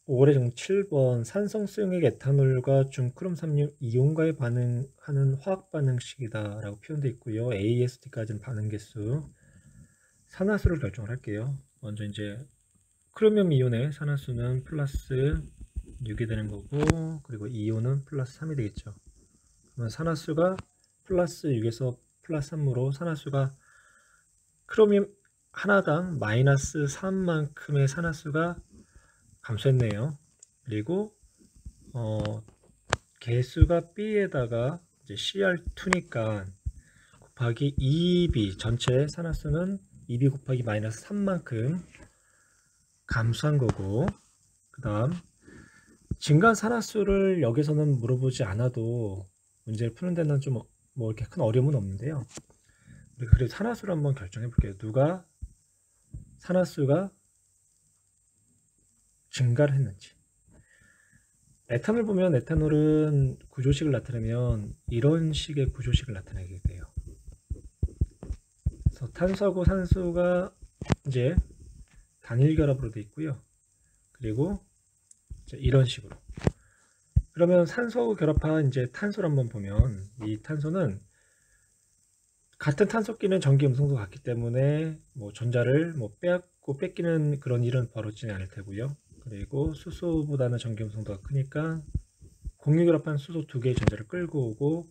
5월의 7번 산성수용액 에탄올과 중크롬36 이온과의 반응하는 화학 반응식이다 라고 표현되어 있고요. AST까지는 반응 개수, 산화수를 결정을 할게요. 먼저 이제 크로미움 이온의 산화수는 플러스 6이 되는 거고, 그리고 이온은 플러스 3이 되겠죠. 그러면 산화수가 플러스 6에서 플러스 3으로 산화수가 크로미움 하나당 마이너스 3만큼의 산화수가 감소했네요. 그리고 개수가 B에다가 이제 CR2니까 곱하기 2B 전체 산화수는 2B 곱하기 마이너스 3만큼 감소한 거고, 그 다음 증가한 산화수를 여기서는 물어보지 않아도 문제를 푸는 데는 좀 뭐 이렇게 큰 어려움은 없는데요. 그래도 산화수를 한번 결정해 볼게요. 누가 산화수가 증가를 했는지. 에탄올 보면 에탄올은 구조식을 나타내면 이런 식의 구조식을 나타내게 돼요. 그래서 탄소하고 산소가 이제 단일 결합으로 되어 있고요. 그리고 이제 이런 식으로. 그러면 산소하고 결합한 이제 탄소를 한번 보면 이 탄소는 같은 탄소끼는 전기 음성도 같기 때문에 뭐 전자를 뭐 빼앗고 뺏기는 그런 일은 벌어지지 않을 테고요. 그리고 수소보다는 전기 음성도가 크니까 공유 결합한 수소 두 개의 전자를 끌고 오고,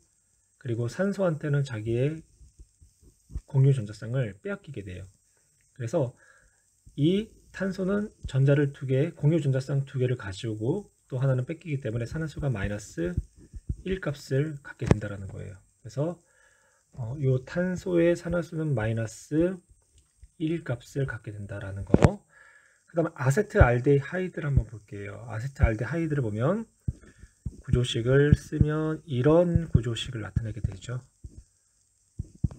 그리고 산소한테는 자기의 공유 전자쌍을 빼앗기게 돼요. 그래서 이 탄소는 전자를 두 개, 공유 전자쌍 두 개를 가지고 또 하나는 뺏기기 때문에 산화수가 마이너스 1 값을 갖게 된다는 거예요. 그래서 이 탄소의 산화수는 마이너스 1 값을 갖게 된다는 거. 그 다음에 아세트알데하이드를 한번 볼게요. 아세트알데하이드를 보면 구조식을 쓰면 이런 구조식을 나타내게 되죠.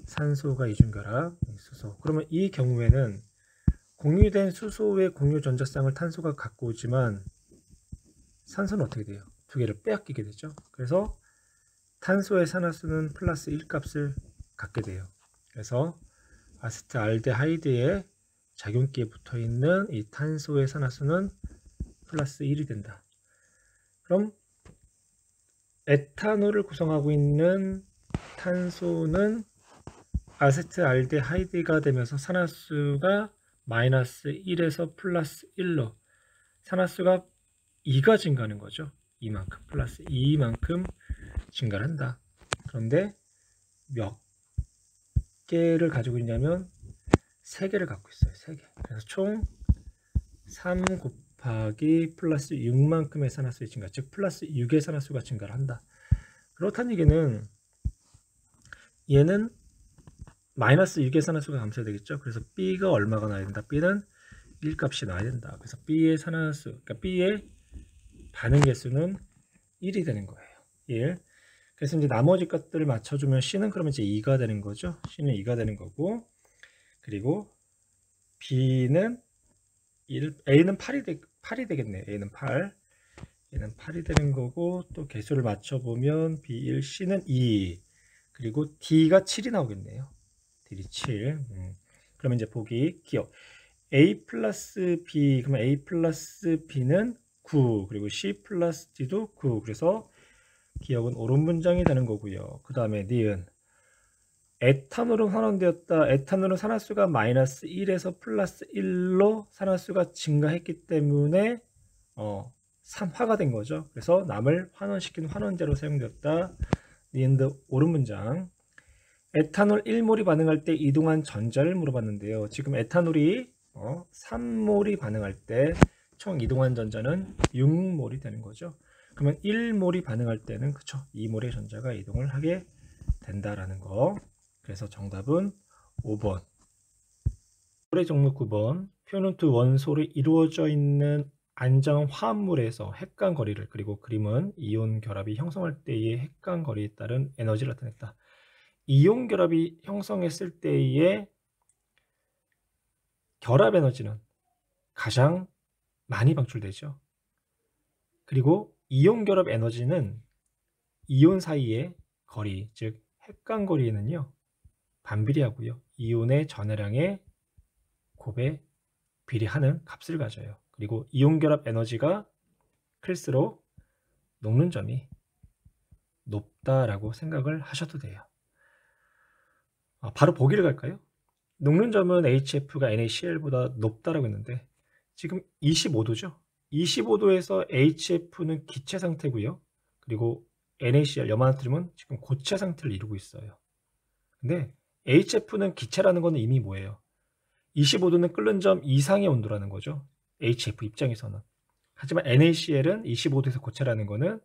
산소가 이중결합, 수소. 그러면 이 경우에는 공유된 수소의 공유 전자쌍을 탄소가 갖고 오지만 산소는 어떻게 돼요? 두 개를 빼앗기게 되죠. 그래서 탄소의 산화수는 플러스 1 값을 갖게 돼요. 그래서 아세트알데하이드의 작용기에 붙어 있는 이 탄소의 산화수는 플러스 1이 된다. 그럼 에탄올을 구성하고 있는 탄소는 아세트알데하이드가 되면서 산화수가 마이너스 1에서 플러스 1로 산화수가 2가 증가하는 거죠. 이만큼 플러스 2만큼 증가를 한다. 그런데 몇 개를 가지고 있냐면 3개를 갖고 있어요. 3개. 그래서 총 3 곱하기 플러스 6만큼의 산화수의 증가, 즉 플러스 6의 산화수가 증가를 한다. 그렇다는 얘기는 얘는 마이너스 6의 산화수가 감소해야 되겠죠. 그래서 B가 얼마가 나야 된다? B는 1 값이 나야 된다. 그래서 B의 산화수, 그러니까 B의 반응 개수는 1이 되는 거예요. 1. 그래서 이제 나머지 것들을 맞춰주면 C는 그러면 이제 2가 되는 거죠. C는 2가 되는 거고, 그리고 B는 1, A는 8이 되겠네요. A는 8. 얘는 8이 되는 거고, 또 개수를 맞춰보면 B1, C는 2. 그리고 D가 7이 나오겠네요. D이 7. 그러면 이제 보기 기억. A 플러스 B, 그러면 A 플러스 B는 9. 그리고 C 플러스 D도 9. 그래서 기억은 옳은 문장이 되는 거고요. 그 다음에 니은. 에탄올은 환원되었다. 에탄올은 산화수가 마이너스 1에서 플러스 1로 산화수가 증가했기 때문에 산화가 된 거죠. 그래서 남을 환원시킨 환원제로 사용되었다. 니은드 옳은 문장. 에탄올 1몰이 반응할 때 이동한 전자를 물어봤는데요. 지금 에탄올이 3몰이 반응할 때 총 이동한 전자는 6몰이 되는 거죠. 그러면 1몰이 반응할 때는 그쵸, 2몰의 전자가 이동을 하게 된다라는 거. 그래서 정답은 5번. 노래 종목 9번. 표현은 두 원소로 이루어져 있는 안정 화합물에서 핵간 거리를, 그리고 그림은 이온 결합이 형성할 때의 핵간 거리에 따른 에너지를 나타냈다. 이온 결합이 형성했을 때의 결합 에너지는 가장 많이 방출되죠. 그리고 이온 결합 에너지는 이온 사이의 거리, 즉 핵간 거리에는요 반비례하고요. 이온의 전해량의 곱에 비례하는 값을 가져요. 그리고 이온 결합 에너지가 클수록 녹는 점이 높다라고 생각을 하셔도 돼요. 바로 보기를 갈까요? 녹는 점은 HF가 NaCl보다 높다라고 했는데 지금 25도죠. 25도에서 HF는 기체 상태고요. 그리고 NaCl, 염화나트륨은 지금 고체 상태를 이루고 있어요. 근데 HF는 기체라는 거는 이미 뭐예요? 25도는 끓는 점 이상의 온도라는 거죠. HF 입장에서는. 하지만 NaCl은 25도에서 고체라는 거는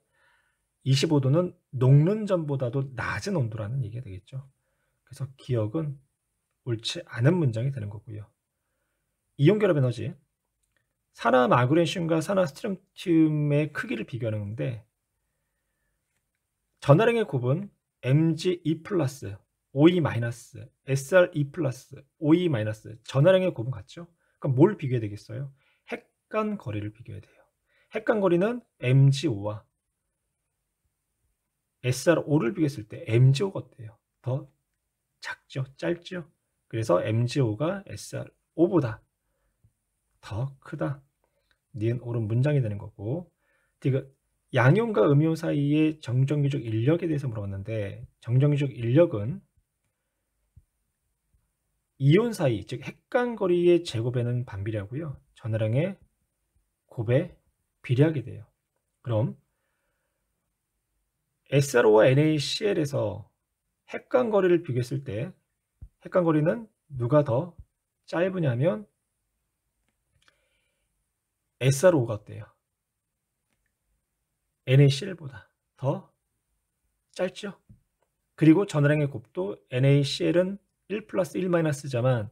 25도는 녹는 점보다도 낮은 온도라는 얘기가 되겠죠. 그래서 기억은 옳지 않은 문장이 되는 거고요. 이온 결합 에너지. 산화 마그네슘과 산화 스트론튬의 크기를 비교하는 건데 전화량의 곱은 Mg2 플러스 OE 마이너스 SR2 플러스 OE 마이너스 전화량의 곱은 같죠? 그럼 뭘 비교해야 되겠어요? 핵간 거리를 비교해야 돼요. 핵간 거리는 Mg5와 SR5를 비교했을 때 Mg5가 어때요? 더 작죠? 짧죠? 그래서 Mg5가 SR5보다 더 크다. 니은 옳은 문장이 되는 거고, 디귿 양이온과 음이온 사이의 정정유적 인력에 대해서 물어봤는데 정정유적 인력은 이온 사이, 즉 핵간 거리의 제곱에는 반비례하고요. 전화량의 곱에 비례하게 돼요. 그럼 SRO와 NaCl에서 핵간 거리를 비교했을 때 핵간 거리는 누가 더 짧으냐면 SRO가 어때요? NaCl보다 더 짧죠? 그리고 전화량의 곱도 NaCl은 1 플러스 1 마이너스지만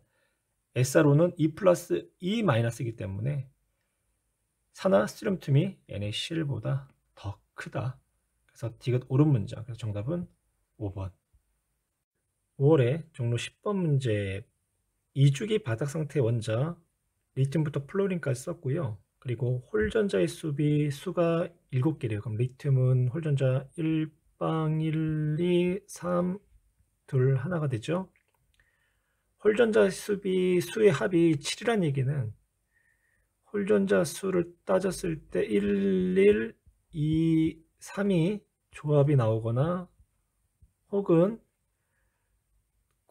SRO는 2 플러스 2 마이너스이기 때문에 산화 스트론튬이 NaCl보다 더 크다. 그래서 디귿 옳은 문장. 그래서 정답은 5번. 5월에 종로 10번 문제 2주기 바닥 상태 원자 리튬부터 플로린까지 썼고요. 그리고 홀전자의 수가 7개래요. 그럼 리튬은 홀전자 1빵 1, 2, 3, 2, 하나가 되죠. 홀전자 수의 합이 7이라는 얘기는 홀전자 수를 따졌을 때 1, 1, 2, 3이 조합이 나오거나 혹은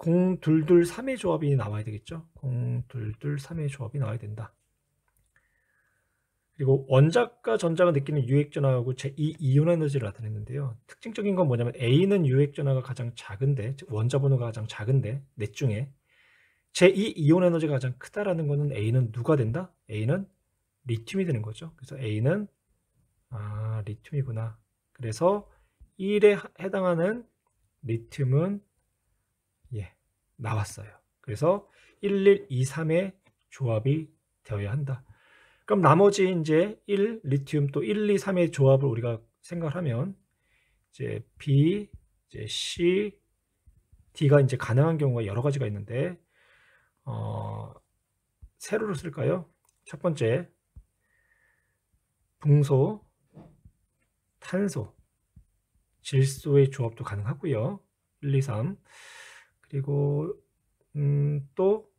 0, 2, 2, 3의 조합이 나와야 되겠죠. 0, 2, 2, 3의 조합이 나와야 된다. 그리고 원자과 전자가 느끼는 유액전하고 제2 이온 에너지를 나타냈는데요. 특징적인 건 뭐냐면 A는 유액전하가 가장 작은데, 즉 원자 번호가 가장 작은데 넷 중에 제2 이온 에너지가 가장 크다라는 거는 A는 누가 된다? A는 리튬이 되는 거죠. 그래서 A는 리튬이구나. 그래서 1에 해당하는 리튬은 나왔어요. 그래서 1, 1, 2, 3의 조합이 되어야 한다. 그럼 나머지 이제 1 리튬 또 1, 2, 3의 조합을 우리가 생각을 하면 이제 B, 이제 C, D가 이제 가능한 경우가 여러 가지가 있는데 세로로 쓸까요? 첫 번째 붕소, 탄소, 질소의 조합도 가능하고요. 1, 2, 3. 그리고 또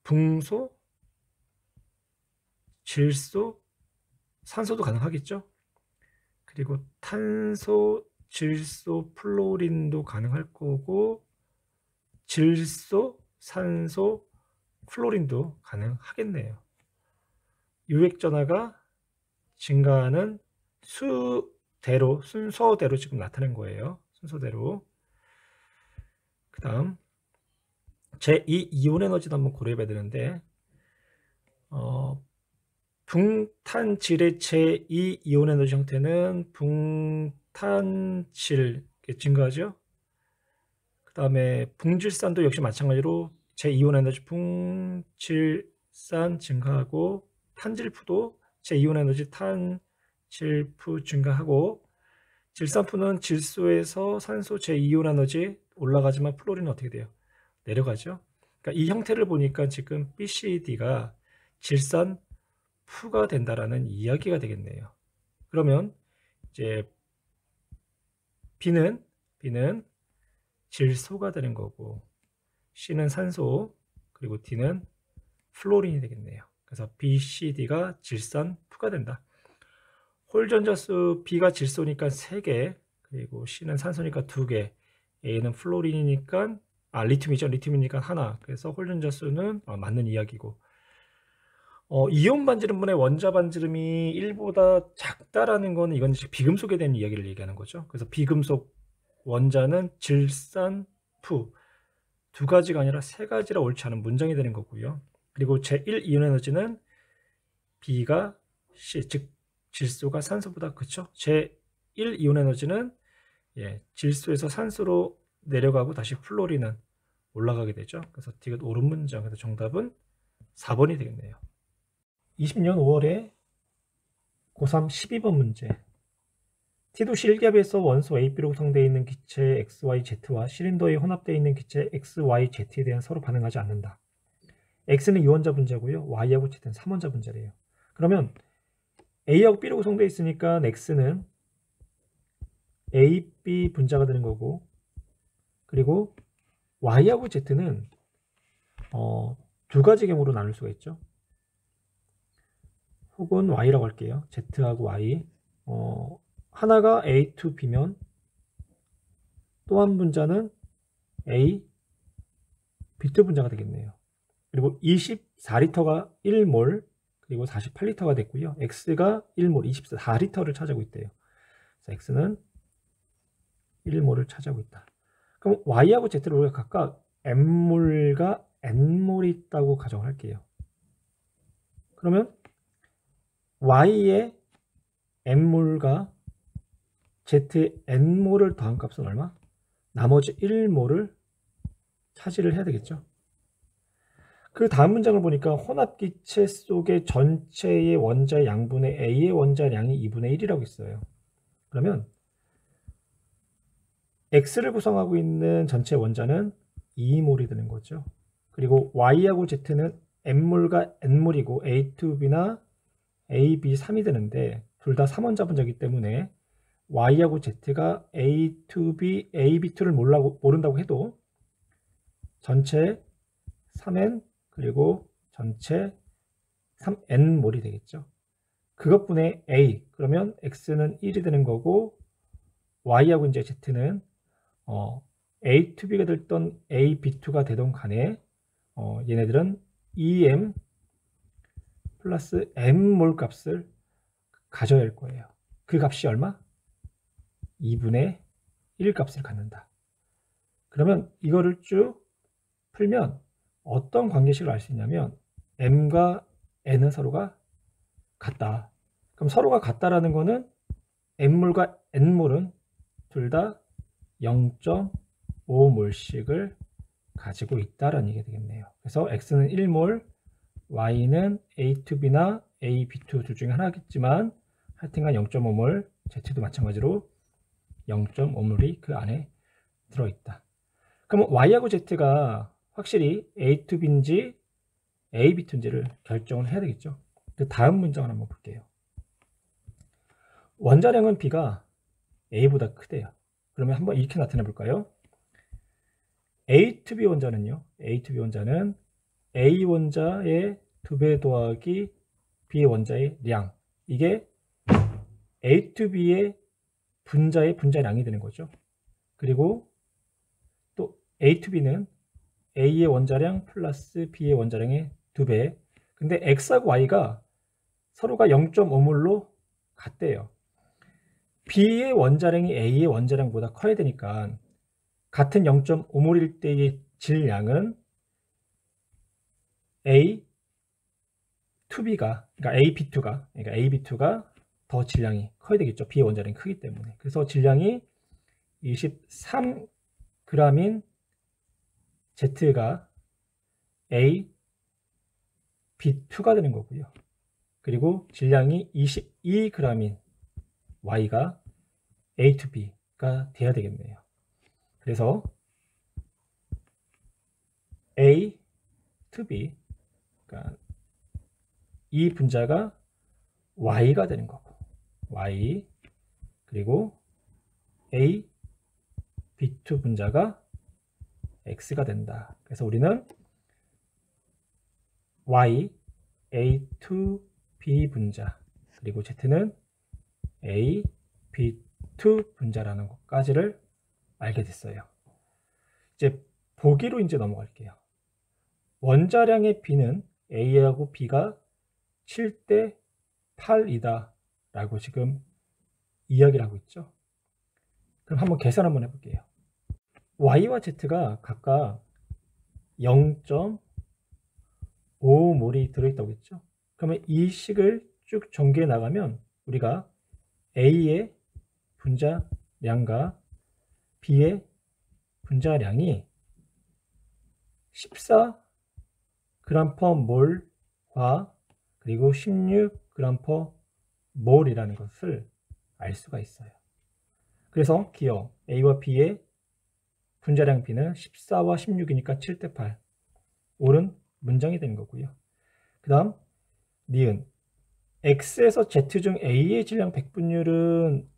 붕소, 질소, 산소도 가능하겠죠. 그리고 탄소, 질소, 플로린도 가능할 거고 질소, 산소, 플로린도 가능하겠네요. 유액전하가 증가하는 순서대로 지금 나타낸 거예요. 순서대로. 그 다음 제2 이온 에너지도 한번 고려해 봐야 되는데 붕탄질의 제2 이온 에너지 형태는 붕탄질 증가하죠. 그 다음에 붕질산도 역시 마찬가지로 제2온 에너지 붕질산 증가하고 탄질푸도 제2온 에너지 탄질푸 증가하고 질산푸는 질소에서 산소 제2온 에너지 올라가지만 플로린은 어떻게 돼요? 내려가죠. 그러니까 이 형태를 보니까 지금 BCD가 질산푸가 된다라는 이야기가 되겠네요. 그러면 이제 B는 질소가 되는 거고 C는 산소 그리고 D는 플로린이 되겠네요. 그래서 B, C, D가 질산푸가 된다. 홀 전자수 B가 질소니까 3개, 그리고 C는 산소니까 2개, A는 플로린이니까 리튬이죠. 리튬이니까 하나. 그래서 홀 전자수는 맞는 이야기고, 이온 반지름분의 원자 반지름이 1보다 작다라는 거는 이건 비금속에 대한 이야기를 얘기하는 거죠. 그래서 비금속 원자는 질산푸, 2가지가 아니라 3가지라 옳지 않은 문장이 되는 거고요. 그리고 제1 이온 에너지는 B가 C, 즉 질소가 산소보다 그쵸? 제1 이온 에너지는 질소에서 산소로 내려가고 다시 플로린은 올라가게 되죠. 그래서 D가 옳은 문장. 그래서 정답은 4번이 되겠네요. 20년 5월에 고3 12번 문제. T도시 1기압에서 원소 AB로 구성되어 있는 기체 XYZ와 실린더에 혼합되어 있는 기체 XYZ에 대한 서로 반응하지 않는다. X는 2원자 분자고요. Y하고 Z는 3원자 분자래요. 그러면 A하고 B로 구성되어 있으니까 X는 AB 분자가 되는 거고, 그리고 Y하고 Z는 2가지 경우로 나눌 수가 있죠. 혹은 Y라고 할게요. Z하고 Y. 하나가 A2B면 또 한 분자는 A, B2 분자가 되겠네요. 그리고 24리터가 1몰, 그리고 48리터가 됐고요. X가 1몰, 24리터를 차지하고 있대요. 그래서 X는 1몰을 차지하고 있다. 그럼 Y하고 Z를 우리가 각각 M몰과 N몰이 있다고 가정을 할게요. 그러면 Y의 M몰과 Z의 N몰을 더한 값은 얼마? 나머지 1몰을 차지를 해야 되겠죠. 그 다음 문장을 보니까 혼합기체 속의 전체의 원자의 양분의 A의 원자량이 2분의 1이라고 있어요. 그러면 X를 구성하고 있는 전체 원자는 2몰이 되는 거죠. 그리고 Y하고 Z는 M몰과 N몰이고 A2B나 AB 3이 되는데 둘 다 3원자 분자이기 때문에 Y하고 Z가 A2B, AB2를 모른다고 해도 전체 3N 그리고 전체 3N몰이 되겠죠. 그것분의 A, 그러면 X는 1이 되는 거고 Y하고 이제 Z는 A2B가 됐던 AB2가 되던 간에 얘네들은 EM 플러스 M몰 값을 가져야 할 거예요. 그 값이 얼마? 2분의 1 값을 갖는다. 그러면 이거를 쭉 풀면 어떤 관계식을 알 수 있냐면 M과 N은 서로가 같다. 그럼 서로가 같다라는 거는 M몰과 N몰은 둘 다 0.5몰씩을 가지고 있다라는 얘기가 되겠네요. 그래서 X는 1몰, Y는 A2B나 AB2 둘 중에 하나겠지만 하여튼간 0.5몰, Z도 마찬가지로 0.5몰이 그 안에 들어있다. 그럼 Y하고 Z가 확실히 A2B인지 AB2인지를 결정을 해야 되겠죠. 그 다음 문장을 한번 볼게요. 원자량은 B가 A보다 크대요. 그러면 한번 이렇게 나타내 볼까요? A2B 원자는요. A2B 원자는 A 원자의 2배 더하기 B 원자의 량. 이게 A2B의 분자량이 되는 거죠. 그리고 또 A2B는 A의 원자량 플러스 B의 원자량의 2배. 근데 X하고 Y가 서로가 0.5몰로 같대요. B의 원자량이 A의 원자량보다 커야 되니까 같은 0.5몰일 때의 질량은 A2B가, 그러니까 AB2가 더 질량이 커야 되겠죠. B의 원자량이 크기 때문에. 그래서 질량이 23g인 Z가 AB2가 되는 거고요. 그리고 질량이 22g인 Y가 A2B가 돼야 되겠네요. 그래서 A2B, 그러니까 이 분자가 Y가 되는 거고, Y, 그리고 AB2 분자가 X가 된다. 그래서 우리는 Y, A2B 분자, 그리고 Z는 A, B2 분자라는 것까지를 알게 됐어요. 이제 보기로 이제 넘어갈게요. 원자량의 B는 A하고 B가 7대 8이다 라고 지금 이야기를 하고 있죠. 그럼 한번 계산 한번 해볼게요. Y와 Z가 각각 0.5몰이 들어있다고 했죠. 그러면 이 식을 쭉 전개해 나가면 우리가 A의 분자량과 B의 분자량이 14g/몰과 그리고 16g/몰이라는 것을 알 수가 있어요. 그래서 기억 A와 B의 분자량 B는 14와 16이니까 7대 8. 옳은 문장이 되는 거고요. 그 다음 니은 X에서 Z 중 A의 질량 백분율은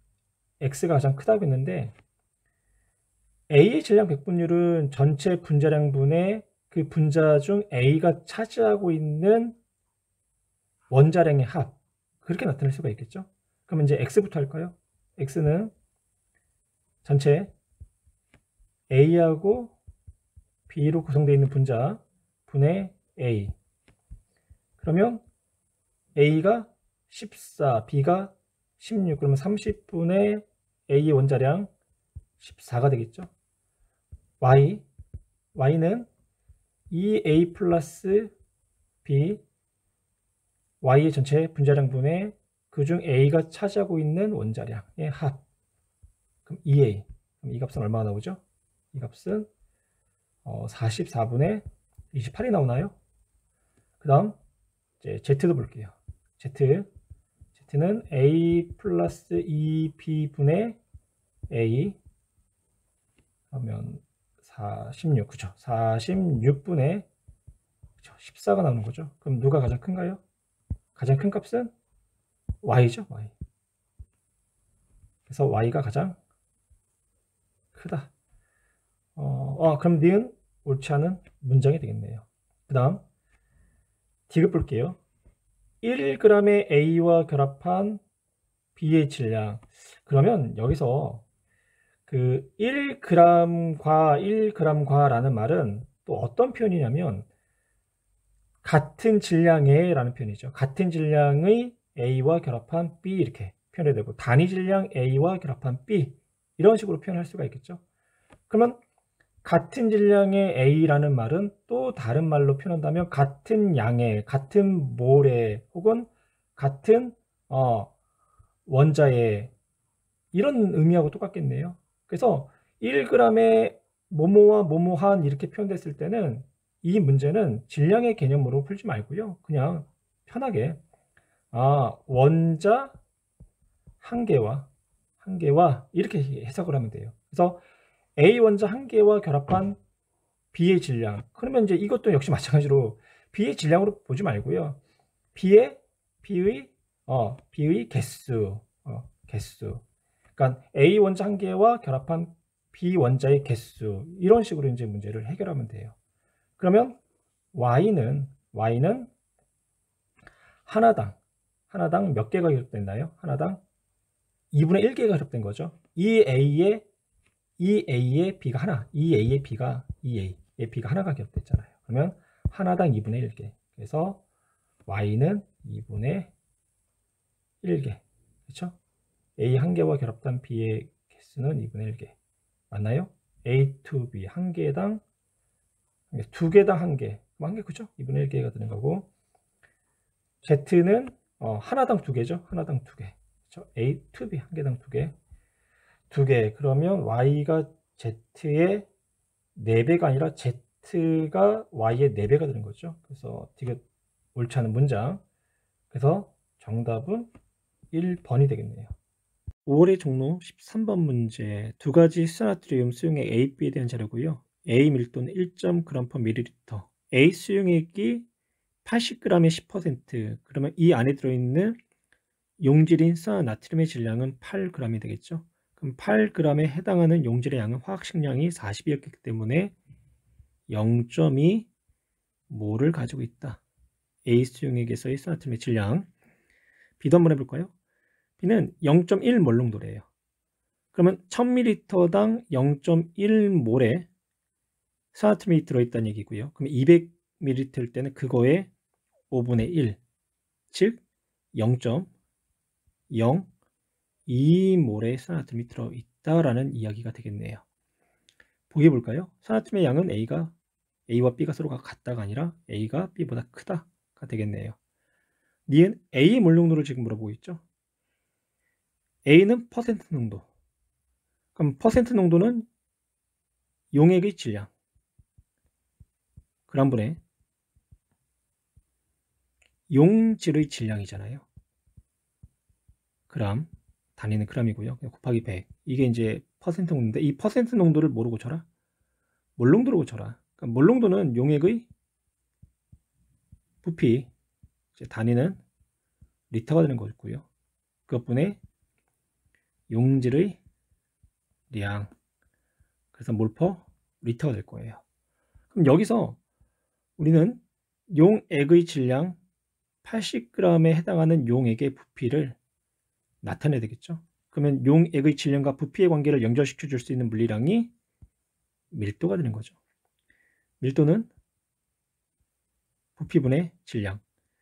X가 가장 크다고 했는데 A의 질량 백분율은 전체 분자량분의 그 분자 중 A가 차지하고 있는 원자량의 합, 그렇게 나타낼 수가 있겠죠. 그러면 이제 X부터 할까요? X는 전체 A하고 B로 구성되어 있는 분자 분의 A. 그러면 A가 14, B가 16, 그러면 30분의 A의 원자량 14가 되겠죠. Y는 2A 플러스 B, Y의 전체 분자량분의 그중 A가 차지하고 있는 원자량의 합. 그럼 2A. 그럼 이 값은 얼마가 나오죠? 이 값은 44분의 28이 나오나요? 그 다음 이제 Z도 볼게요. Z는 A 플러스 2B분의 A, 그러면 46, 그죠? 46분의 14가 나오는 거죠. 그럼 누가 가장 큰가요? 가장 큰 값은 Y죠, Y. 그래서 Y가 가장 크다. 그럼 니은 옳지 않은 문장이 되겠네요. 그 다음 디귿 볼게요. 1g의 A와 결합한 B의 질량. 그러면 여기서 그 1g과 1g과 라는 말은 또 어떤 표현이냐면 같은 질량의 라는 표현이죠. 같은 질량의 A와 결합한 B 이렇게 표현해야 되고 단위 질량 A와 결합한 B 이런 식으로 표현할 수가 있겠죠. 그러면 같은 질량의 A라는 말은 또 다른 말로 표현한다면 같은 양의, 같은 몰의 혹은 같은 원자의 이런 의미하고 똑같겠네요. 그래서 1g의 뭐뭐와 뭐뭐한 이렇게 표현됐을 때는 이 문제는 질량의 개념으로 풀지 말고요. 그냥 편하게 원자 한 개와 이렇게 해석을 하면 돼요. 그래서 A 원자 한 개와 결합한 B의 질량. 그러면 이제 이것도 역시 마찬가지로 B의 질량으로 보지 말고요. B의 개수. 그러니까 A 원자 한 개와 결합한 B 원자의 개수. 이런 식으로 이제 문제를 해결하면 돼요. 그러면 Y는 하나당 몇 개가 결합됐나요? 하나당 2분의 1개가 결합된 거죠. 이 A의 B가 하나, 이 A의 B가 하나가 결합됐잖아요. 그러면 하나당 2분의 1개. 그래서 Y는 2분의 1개. 그렇죠? A 한 개와 결합된 B의 개수는 2분의 1개. 맞나요? A to B 한 개당 두 개당 한 개. 한 개 그죠? 2분의 1개가 되는 거고 Z는 하나당 두 개죠. 하나당 두 개. 그렇죠? A to B 한 개당 두 개. 그러면 Y가 Z의 4배가 아니라 Z가 Y의 4배가 되는 거죠. 그래서 되게 옳지 않은 문장. 그래서 정답은 1번이 되겠네요. 5월의 종로 13번 문제. 두 가지 수산나트륨 수용액 A, B에 대한 자료고요. A 밀도는 1.g/ml. A 수용액이 80g의 10%. 그러면 이 안에 들어있는 용질인 수산나트륨의 질량은 8g이 되겠죠. 그럼 8g에 해당하는 용질의 양은 화학식량이 40이었기 때문에 0.2몰을 가지고 있다. A 수용액에서의 수산나트륨의 질량. B도 한번 해볼까요? B는 0.1 몰롱도래요. 그러면 1000ml당 0.1몰의 산화툼이 들어있다는 얘기고요. 그럼 200ml일 때는 그거의 5분의 1, 즉 0.02몰의 산화툼이 들어있다라는 이야기가 되겠네요. 보기 볼까요? 산화툼의 양은 A와 B가 서로가 같다가 아니라 A가 B보다 크다가 되겠네요. 니은 A의 몰롱도를 지금 물어보고 있죠. A는 퍼센트 농도. 그럼 퍼센트 농도는 용액의 질량 g분의 용질의 질량이잖아요. 그람, 단위는 g이고요. 곱하기 100. 이게 이제 퍼센트 농도인데 이 퍼센트 농도를 뭐로 고쳐라? 몰롱도로 고쳐라. 그러니까 몰롱도는 용액의 부피, 이제 단위는 리터가 되는 거고요. 그것분의 용질의 량, 그래서 몰퍼 리터가 될 거예요. 그럼 여기서 우리는 용액의 질량 80g에 해당하는 용액의 부피를 나타내야 되겠죠. 그러면 용액의 질량과 부피의 관계를 연결시켜 줄 수 있는 물리량이 밀도가 되는 거죠. 밀도는 부피분의 질량.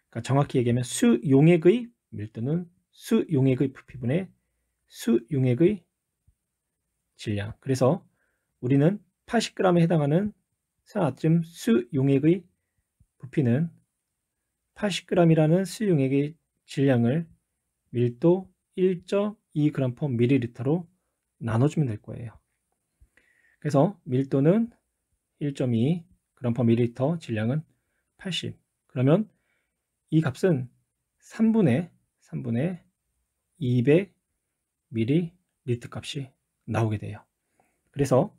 그러니까 정확히 얘기하면 수용액의 밀도는 수용액의 부피분의 수용액의 질량. 그래서 우리는 80g에 해당하는 산화듐 수용액의 부피는 80g이라는 수용액의 질량을 밀도 1.2g/ml로 나눠주면 될 거예요. 그래서 밀도는 1.2g/ml, 질량은 80. 그러면 이 값은 3분의 200ml 값이 나오게 돼요. 그래서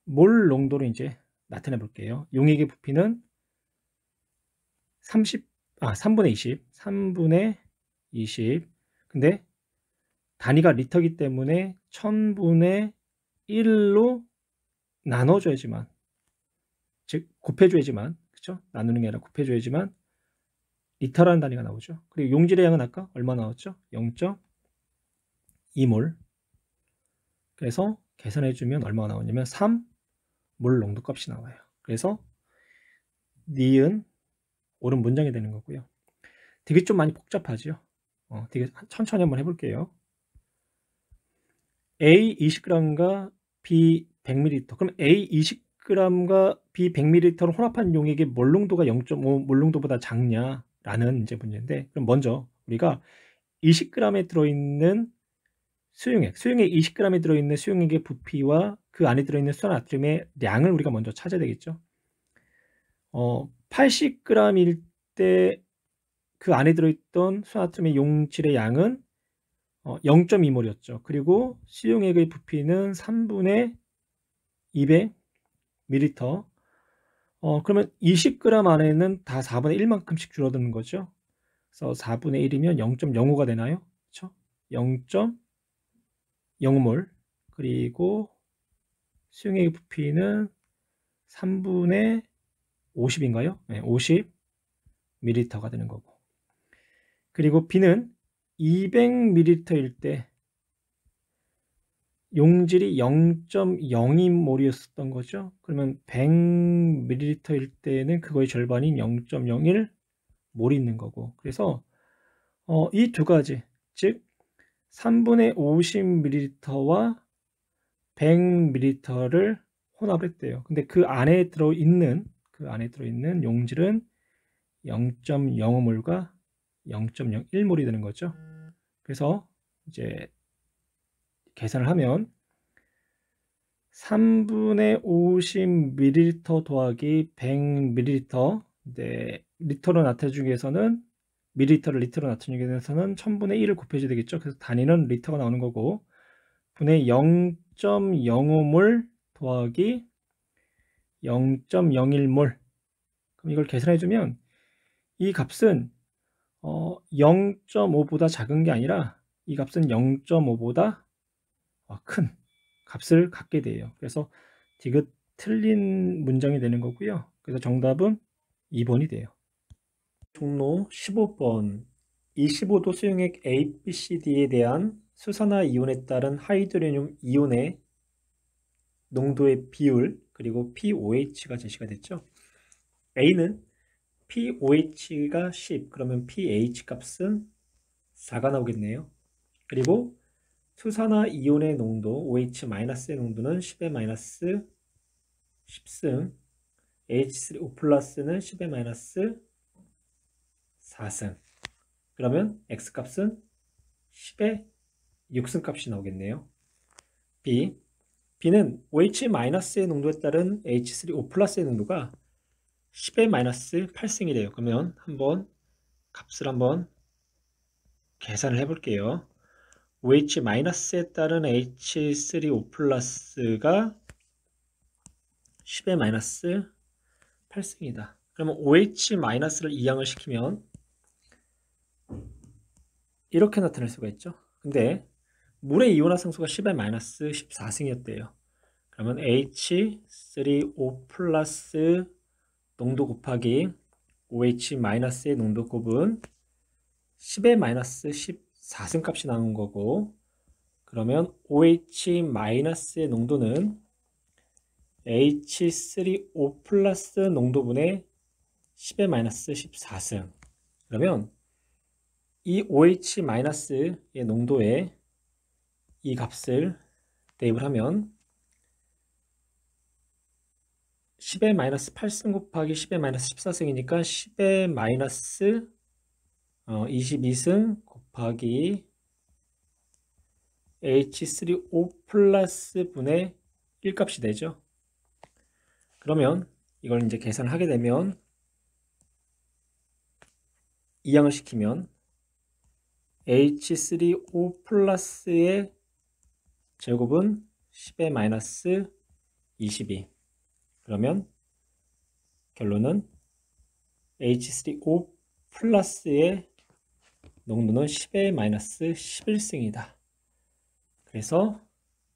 몰 농도를 이제 나타내 볼게요. 용액의 부피는 3분의 20. 근데 단위가 리터이기 때문에 1000분의 1로 나눠줘야지만, 즉 곱해줘야지만, 그쵸? 나누는 게 아니라 곱해줘야지만 리터라는 단위가 나오죠. 그리고 용질의 양은 아까 얼마 나왔죠? 0.2몰. 그래서 계산해주면 얼마가 나오냐면 3몰 농도 값이 나와요. 그래서 니은 옳은 문장이 되는 거고요. 되게 좀 많이 복잡하죠. 되게 천천히 한번 해볼게요. A 20g과 B 100ml. 그럼 A 20g과 B 100ml를 혼합한 용액의 몰농도가 0.5 몰농도보다 작냐라는 이제 문제인데, 그럼 먼저 우리가 20g에 들어있는 수용액 20g에 들어있는 수용액의 부피와 그 안에 들어있는 수산나트륨의 량을 우리가 먼저 찾아야 되겠죠. 80g일 때 그 안에 들어있던 수산나트륨의 용질의 양은 0.2몰이었죠. 그리고 수용액의 부피는 3분의 200ml. 그러면 20g 안에는 다 4분의 1만큼씩 줄어드는 거죠. 그래서 4분의 1이면 0.05가 되나요? 그렇죠? 0.05몰. 그리고 수용액의 부피는 3분의 50인가요? 네, 50ml가 되는 거고. 그리고 B는 200ml일 때 용질이 0.02몰이었던 거죠. 그러면 100ml일 때는 그거의 절반인 0.01몰이 있는 거고. 그래서 이 두 가지, 즉 3분의 50ml와 100ml를 혼합했대요. 근데 그 안에 들어있는 용질은 0.05몰과 0.01몰이 되는 거죠. 그래서 이제 계산을 하면 3분의 50ml 더하기 100ml, 리터로 나타내주기 위해서는 밀리터를 리터로 나타내주기 위해서는 1000분의 1을 곱해줘야 되겠죠. 그래서 단위는 리터가 나오는 거고, 분의 0.05몰 더하기 0.01몰. 그럼 이걸 계산해주면 이 값은 0.5보다 작은 게 아니라 이 값은 0.5보다 큰 값을 갖게 돼요. 그래서 디귿 틀린 문장이 되는 거고요. 그래서 정답은 2번이 돼요. 종로 15번 25도 수용액 A, B, C, D에 대한 수산화 이온에 따른 하이드로늄 이온의 농도의 비율 그리고 pOH가 제시가 됐죠. A는 pOH가 10, 그러면 pH 값은 4가 나오겠네요. 그리고 수산화 이온의 농도 OH-의 농도는 10의 마이너스 10승, H3O 플러스는 10의 마이너스 4승. 그러면 X 값은 10의 6승 값이 나오겠네요. B는 OH-의 농도에 따른 H3O 플러스의 농도가 10의 마이너스 8승이래요. 그러면 한번 값을 한번 계산을 해볼게요. OH-에 따른 H3O 플러스가 10의 마이너스 8승이다. 그러면 OH-를 이항을 시키면 이렇게 나타낼 수가 있죠. 근데 물의 이온화 상수가 10의 마이너스 14승이었대요. 그러면 H3O 플러스 농도 곱하기 OH-의 농도 곱은 10의 마이너스 14승 값이 나오는 거고, 그러면 OH-의 농도는 H3O 플러스 농도분의 10의 마이너스 14승. 그러면 이 OH-의 농도에 이 값을 대입을 하면 10의 마이너스 8승 곱하기 10의 마이너스 14승이니까 10의 마이너스 22승 곱하기 H3O 플러스 분의 1 값이 되죠. 그러면 이걸 이제 계산을 하게 되면 이항을 시키면 H3O 플러스의 제곱은 10의 마이너스 22. 그러면 결론은 H3O 플러스의 농도는 10의 마이너스 11승이다. 그래서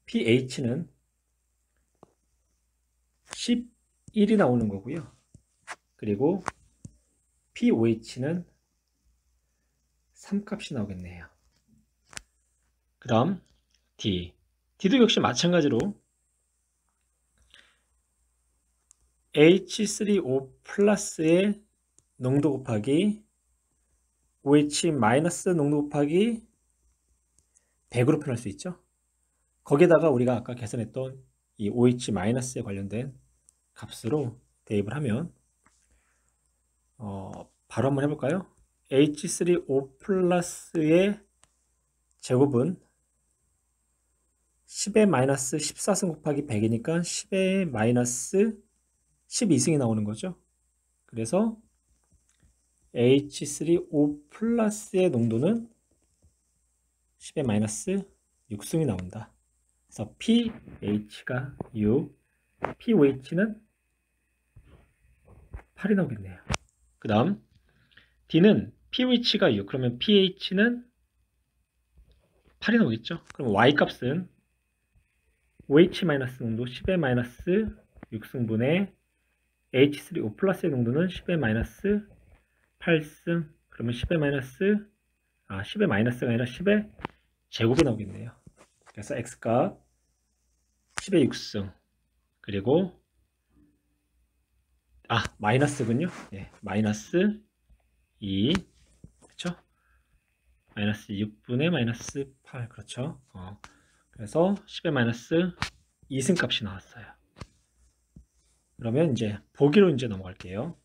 pH는 11이 나오는 거고요. 그리고 pOH는 3값이 나오겠네요. 그럼 D도 역시 마찬가지로 H3O 플러스의 농도 곱하기 OH 마이너스 농도 곱하기 100으로 표현할 수 있죠. 거기에다가 우리가 아까 계산했던 이 OH 마이너스에 관련된 값으로 대입을 하면 바로 한번 해볼까요? H3O 플러스의 제곱은 10의 마이너스 14승 곱하기 100이니까 10의 마이너스 12승이 나오는 거죠. 그래서 H3O 플러스의 농도는 10의 마이너스 6승이 나온다. 그래서 pH가 6, pOH는 8이 나오겠네요. 그 다음 D는 pOH가 6, 그러면 pH는 8이 나오겠죠. 그럼 Y값은 OH 마이너스 농도 10의 마이너스 6승분의 H3O 플러스의 농도는 10의 마이너스 8승, 그러면 10의 마이너스가 아니라 10의 제곱이 나오겠네요. 그래서 X값 10의 6승, 그리고 마이너스군요. 예, 마이너스 2, 그렇죠? 마이너스 6분의 마이너스 8, 그렇죠? 그래서 10의 마이너스 2승 값이 나왔어요. 그러면 이제 보기로 이제 넘어갈게요.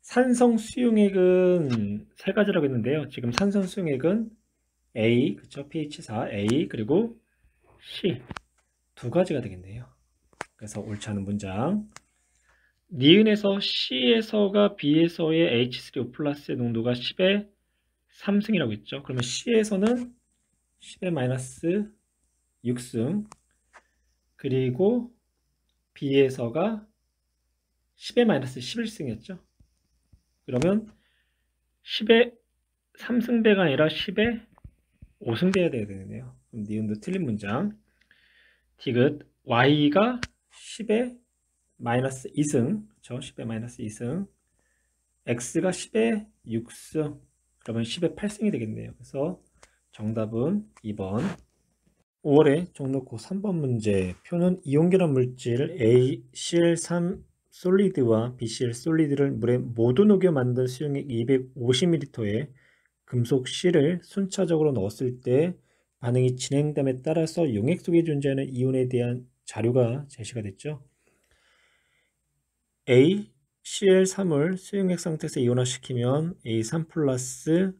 산성 수용액은 세 가지라고 했는데요. 지금 산성 수용액은 A, 그쵸? pH4, A, 그리고 C 두 가지가 되겠네요. 그래서 옳지 않은 문장. 니은에서 C에서가 B에서의 H3O 플러스의 농도가 10의 3승이라고 했죠. 그러면 C에서는 10의 마이너스 6승, 그리고 B에서가 10의 마이너스 11승이었죠. 그러면 10의 3승배가 아니라 10의 5승배가 돼야 되겠네요. 그럼 니은도 틀린 문장. 디귿 Y가 10의 마이너스 2승, 그렇죠? 10의 마이너스 2승, X가 10의 6승, 그러면 10의 8승이 되겠네요. 그래서 정답은 2번. 5월에 종로고 3번 문제. 표는 이온결합 물질 ACl3 솔리드와 BCl 솔리드를 물에 모두 녹여 만든 수용액 250ml에 금속 C를 순차적으로 넣었을 때 반응이 진행됨에 따라서 용액 속에 존재하는 이온에 대한 자료가 제시가 됐죠. ACl3을 수용액 상태에서 이온화시키면 A3 플러스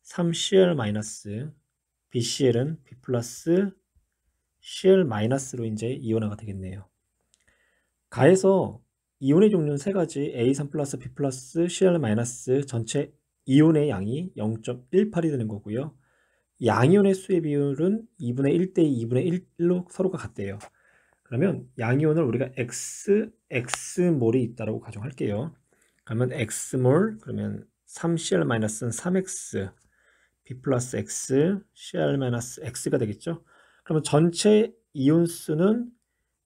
3Cl 마이너스 BCl은 B 플러스 Cl 마이너스로 이제 이온화가 되겠네요. 가해서 이온의 종류는 세 가지 A3 플러스 B 플러스 Cl 마이너스 전체 이온의 양이 0.18이 되는 거고요. 양이온의 수의 비율은 2분의 1대 2분의 1로 서로가 같대요. 그러면 양이온을 우리가 X몰이 있다고 가정할게요. 그러면 X몰, 그러면 3Cl-는 3X, B 플러스 X, Cl-X가 되겠죠. 그러면 전체 이온 수는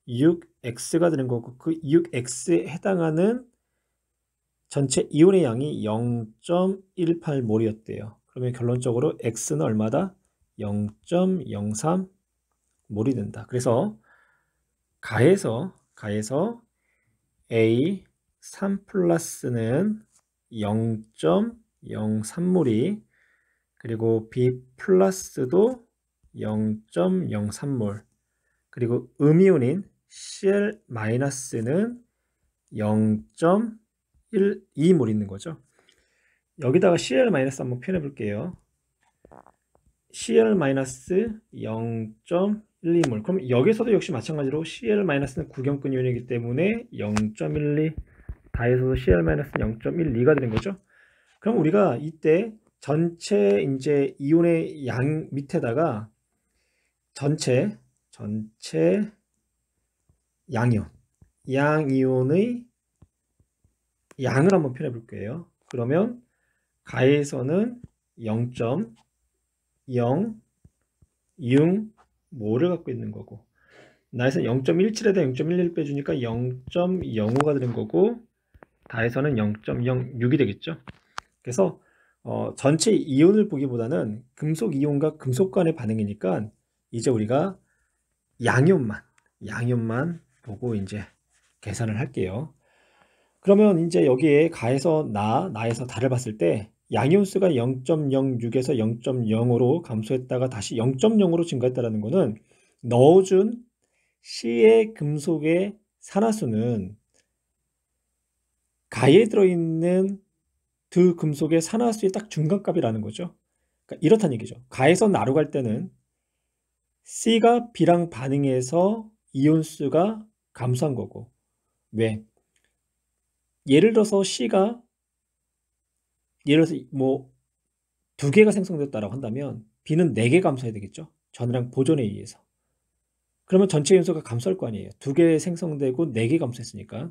6X가 되는 거고, 그 6X에 해당하는 전체 이온의 양이 0.18몰이었대요. 그러면 결론적으로 X는 얼마다? 0.03몰이 된다. 그래서 가해서 A3 플러스는 0.03몰이 그리고 B 플러스도 0.03몰 그리고 음이온인 Cl 마이너스는 0.12몰 있는 거죠. 여기다가 Cl 마이너스 한번 표현해 볼게요. Cl 마이너스 0.12몰. 그럼 여기서도 역시 마찬가지로 Cl 마이너스는 구경권 이온이기 때문에 0.12 다해서 Cl 마이너스는 0.12가 되는 거죠. 그럼 우리가 이때 전체 이제 이온의 양 밑에다가 전체 양이온의 양을 한번 표현해 볼게요. 그러면 가에서는 0.06몰을 갖고 있는 거고 나에서 0.17에다 0.11 빼주니까 0.05가 되는 거고 다에서는 0.06이 되겠죠. 그래서 전체 이온을 보기보다는 금속 이온과 금속 간의 반응이니까 이제 우리가 양이온만 보고 이제 계산을 할게요. 그러면 이제 여기에 가에서 나에서 다를 봤을 때 양이온 수가 0.06에서 0.05로 감소했다가 다시 0.0으로 증가했다는 것은 넣어준 C의 금속의 산화수는 가에 들어있는 두 금속의 산화수의 딱 중간값이라는 거죠. 그러니까 이렇다는 얘기죠. 가에서 나로 갈 때는 C가 B랑 반응해서 이온수가 감소한 거고 왜? 예를 들어서 C가 예를 들어서 뭐 2개가 생성됐다라고 한다면 B는 4개 감소해야 되겠죠. 전이랑 보존에 의해서. 그러면 전체 연소가 감소할 거 아니에요. 2개 생성되고 4개 감소했으니까.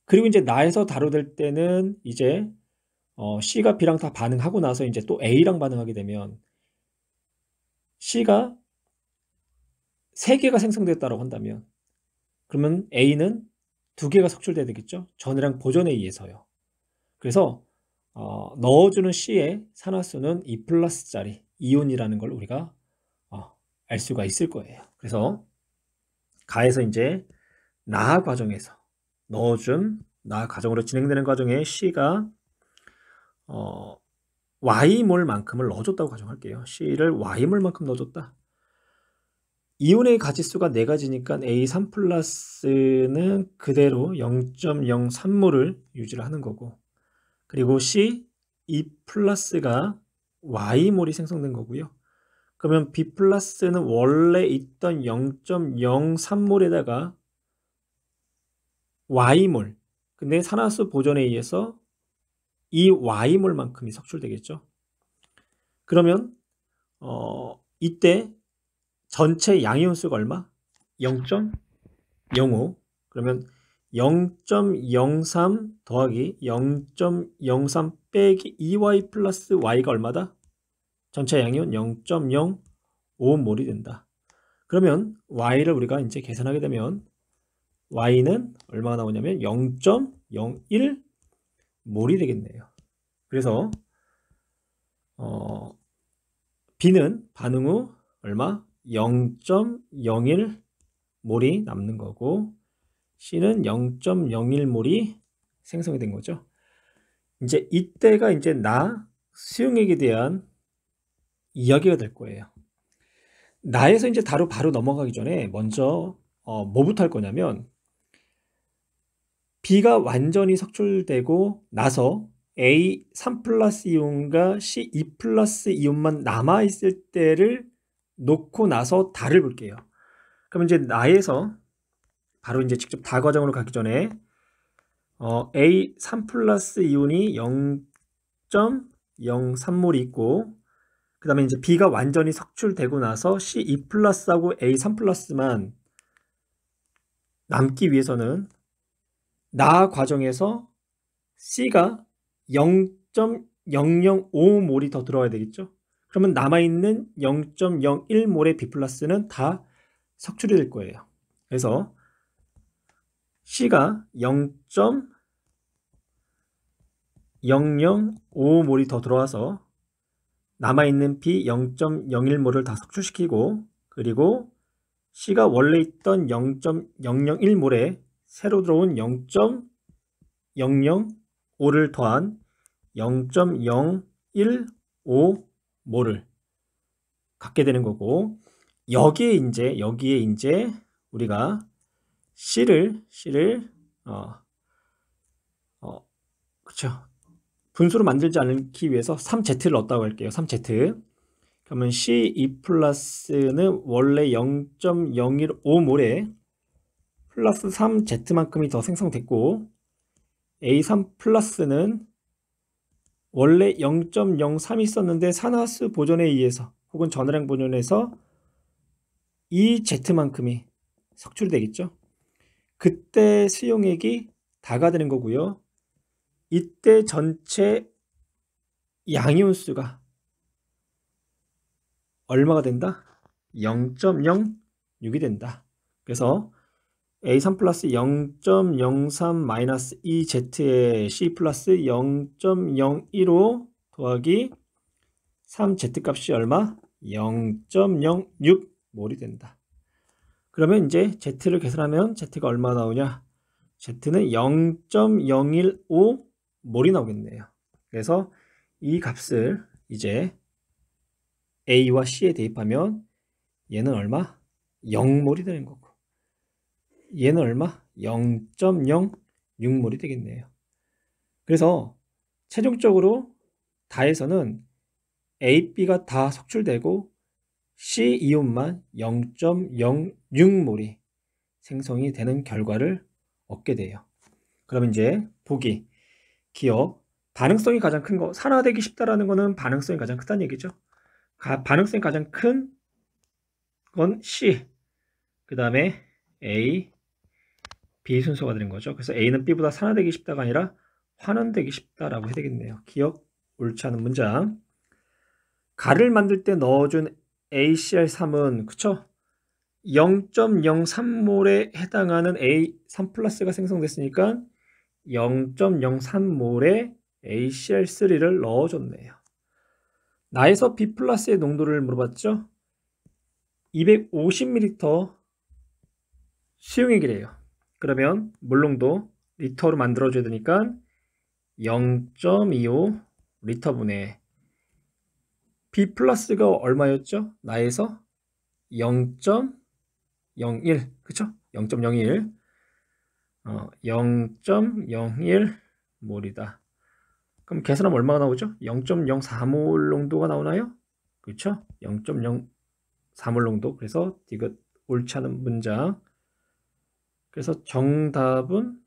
그리고 이제 나에서 다루될 때는 이제 C가 B랑 다 반응하고 나서 이제 또 A랑 반응하게 되면 C가 3개가 생성됐다라고 한다면 그러면 A는 2개가 석출돼야 되겠죠. 전이랑 보존에 의해서요. 그래서 넣어주는 C의 산화수는 2+짜리 이온이라는 걸 우리가 알 수가 있을 거예요. 그래서 가에서 이제 나 과정에서 넣어준 나 과정으로 진행되는 과정에 C가 Y몰만큼을 넣어줬다고 가정할게요. C를 Y몰만큼 넣어줬다. 이온의 가지수가 4가지니까 A3 플러스는 그대로 0.03몰을 유지를 하는 거고 그리고 C, E 플러스가 Y몰이 생성된 거고요. 그러면 B 플러스는 원래 있던 0.03몰에다가 Y몰 근데 산화수 보존에 의해서 이 Y몰만큼이 석출되겠죠. 그러면 이때 전체 양이온수가 얼마? 0.05 그러면 0.03 더하기 0.03 빼기 2y 플러스 y가 얼마다? 전체 양이온 0.05몰이 된다. 그러면 y를 우리가 이제 계산하게 되면 y는 얼마가 나오냐면 0.01몰이 되겠네요. 그래서 B는 반응 후 얼마? 0.01 몰이 남는 거고 C는 0.01 몰이 생성이 된 거죠. 이제 이때가 이제 수용액에 대한 이야기가 될 거예요. 나에서 이제 바로 넘어가기 전에 먼저 뭐부터 할 거냐면 B가 완전히 석출되고 나서 A 3 플러스 이온과 C 2 플러스 이온만 남아있을 때를 놓고 나서 다를 볼게요. 그럼 이제 나에서 바로 이제 직접 다 과정으로 가기 전에 A 3 플러스 이온이 0.03몰이 있고 그 다음에 이제 B가 완전히 석출되고 나서 C 2 플러스하고 A 3 플러스만 남기 위해서는 나 과정에서 C가 0.005몰이 더 들어와야 되겠죠. 그러면 남아있는 0.01몰의 B 플러스는 다 석출이 될 거예요. 그래서 C가 0.005몰이 더 들어와서 남아있는 B 0.01몰을 다 석출시키고 그리고 C가 원래 있던 0.001몰에 새로 들어온 0.005를 더한 0.015몰을 갖게 되는 거고 여기에 이제 우리가 C를 그쵸 분수로 만들지 않기 위해서 3Z를 넣었다고 할게요. 3Z. 그러면 C2 플러스는 원래 0.015몰에 플러스 3Z만큼이 더 생성됐고 A3 플러스는 원래 0.03이 있었는데 산화수 보존에 의해서 혹은 전해량 보존에서 2Z만큼이 석출되겠죠. 그때 수용액이 다가 되는 거고요. 이때 전체 양이온수가 얼마가 된다? 0.06이 된다. 그래서 A3 플러스 0.03 마이너스 2Z에 C 플러스 0.015 더하기 3Z 값이 얼마? 0.06몰이 된다. 그러면 이제 Z를 계산하면 Z가 얼마 나오냐? Z는 0.015몰이 나오겠네요. 그래서 이 값을 이제 A와 C에 대입하면 얘는 얼마? 0몰이 되는 거고 얘는 얼마? 0.06몰이 되겠네요. 그래서 최종적으로 다에서는 A, B가 다 석출되고 C 이온만 0.06몰이 생성이 되는 결과를 얻게 돼요. 그럼 이제 보기, 기억, 반응성이 가장 큰 거, 산화되기 쉽다라는 거는 반응성이 가장 크다는 얘기죠. 반응성이 가장 큰 건 C, 그 다음에 A, B 순서가 되는 거죠. 그래서 A는 B보다 산화되기 쉽다가 아니라 환원되기 쉽다라고 해야 되겠네요. 기억 옳지 않은 문장. 가를 만들 때 넣어준 ACl3은 그쵸? 0.03몰에 해당하는 A3 플러스가 생성됐으니까 0.03몰에 ACl3를 넣어줬네요. 나에서 B 플러스의 농도를 물어봤죠? 250ml 수용액이래요. 그러면 물농도 리터로 만들어줘야 되니까 0.25 리터분의 B 플러스가 얼마였죠? 나에서 0.01 그쵸? 0.01 0.01 몰이다. 그럼 계산하면 얼마가 나오죠? 0.04몰 농도가 나오나요? 그렇죠? 0.04몰 농도. 그래서 디귿 옳지 않은 문장. 그래서 정답은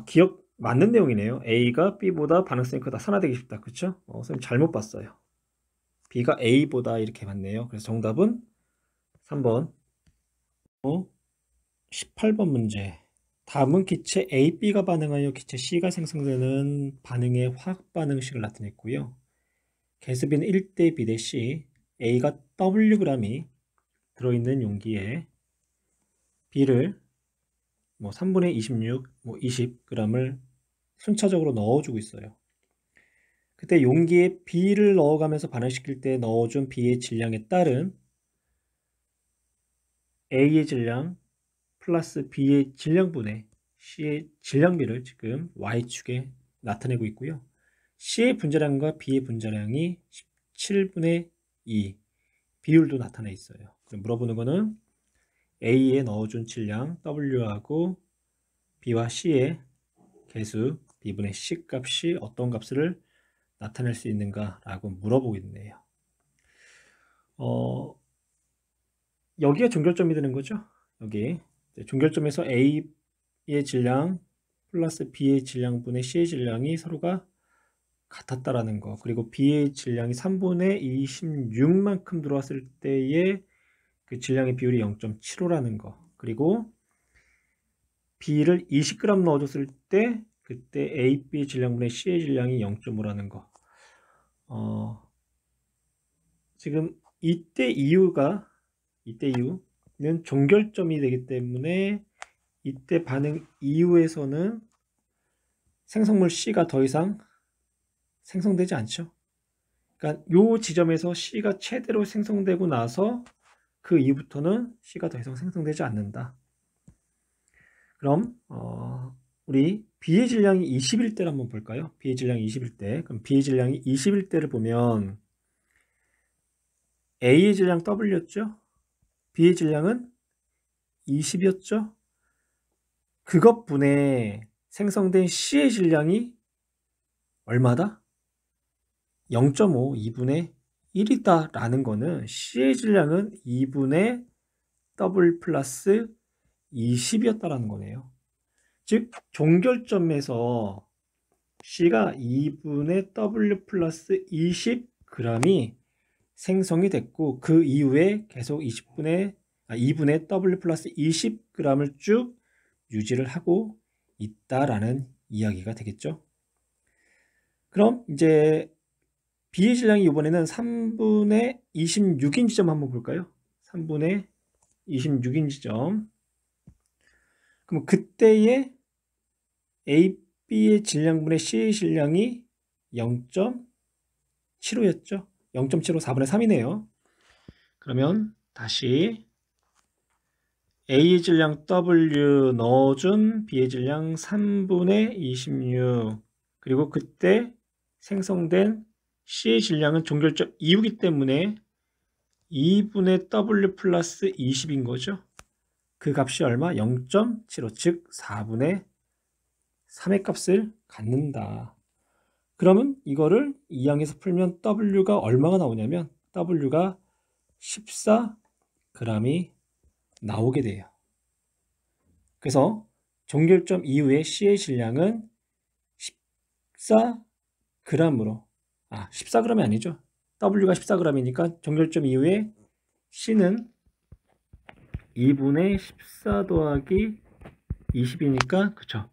기억 맞는 내용이네요. A가 B보다 반응성이 크다. 산화되기 쉽다. 그렇죠? 선생님 잘못 봤어요. B가 A보다 이렇게 맞네요. 그래서 정답은 3번. 18번 문제. 다음은 기체 A, B가 반응하여 기체 C가 생성되는 반응의 화학 반응식을 나타냈고요. 개수비는 1대 B 대 C, A가 Wg이 들어있는 용기에 B를 3분의 26, 20g을 순차적으로 넣어주고 있어요. 그때 용기에 B를 넣어가면서 반응시킬 때 넣어준 B의 질량에 따른 A의 질량 플러스 B의 질량분의 C의 질량비를 지금 Y축에 나타내고 있고요. C의 분자량과 B의 분자량이 17분의 2 비율도 나타내 있어요. 그럼 물어보는 거는 A에 넣어준 질량 W하고 B와 C의 개수 B분의 C 값이 어떤 값을 나타낼 수 있는가 라고 물어보고 있네요. 여기가 종결점이 되는 거죠. 여기 종결점에서 A의 질량 플러스 B의 질량분의 C의 질량이 서로가 같았다라는 거, 그리고 B의 질량이 3분의 26만큼 들어왔을 때의 그 질량의 비율이 0.75라는 거, 그리고 B를 20g 넣어줬을 때 그때 A, B의 질량분의 C의 질량이 0.5라는 거. 지금 이때 이유는 종결점이 되기 때문에 이때 반응 이후에서는 생성물 C가 더 이상 생성되지 않죠. 그러니까 이 지점에서 C가 최대로 생성되고 나서 그 이후부터는 C가 더 이상 생성되지 않는다. 그럼 우리 B의 질량이 20일 때를 한번 볼까요? B의 질량이 20일 때. 그럼 B의 질량이 20일 때를 보면 A의 질량 W였죠? B의 질량은 20이었죠? 그것분에 생성된 C의 질량이 얼마다? 0.5, 2분의 1이다 라는 거는 C의 질량은 2분의 W 플러스 20이었다라는 거네요. 즉 종결점에서 C가 2분의 W 플러스 20g이 생성이 됐고 그 이후에 계속 2분의 W 플러스 20g을 쭉 유지를 하고 있다라는 이야기가 되겠죠. 그럼 이제 B의 질량이 이번에는 3분의 26인 지점 한번 볼까요? 3분의 26인 지점. 그럼 그때의 A, B의 질량분의 C의 질량이 0.75였죠. 0.75 4분의 3이네요. 그러면 다시 A의 질량 W 넣어준 B의 질량 3분의 26 그리고 그때 생성된 C의 질량은 종결점 이후이기 때문에 2분의 W 플러스 20인 거죠. 그 값이 얼마? 0.75 즉 4분의 3의 값을 갖는다. 그러면 이거를 이항에서 풀면 W가 얼마가 나오냐면 W가 14g이 나오게 돼요. 그래서 종결점 이후에 C의 질량은 14g으로 14g이 아니죠. W가 14g이니까 종결점 이후에 C는 2분의 14 더하기 20이니까 그쵸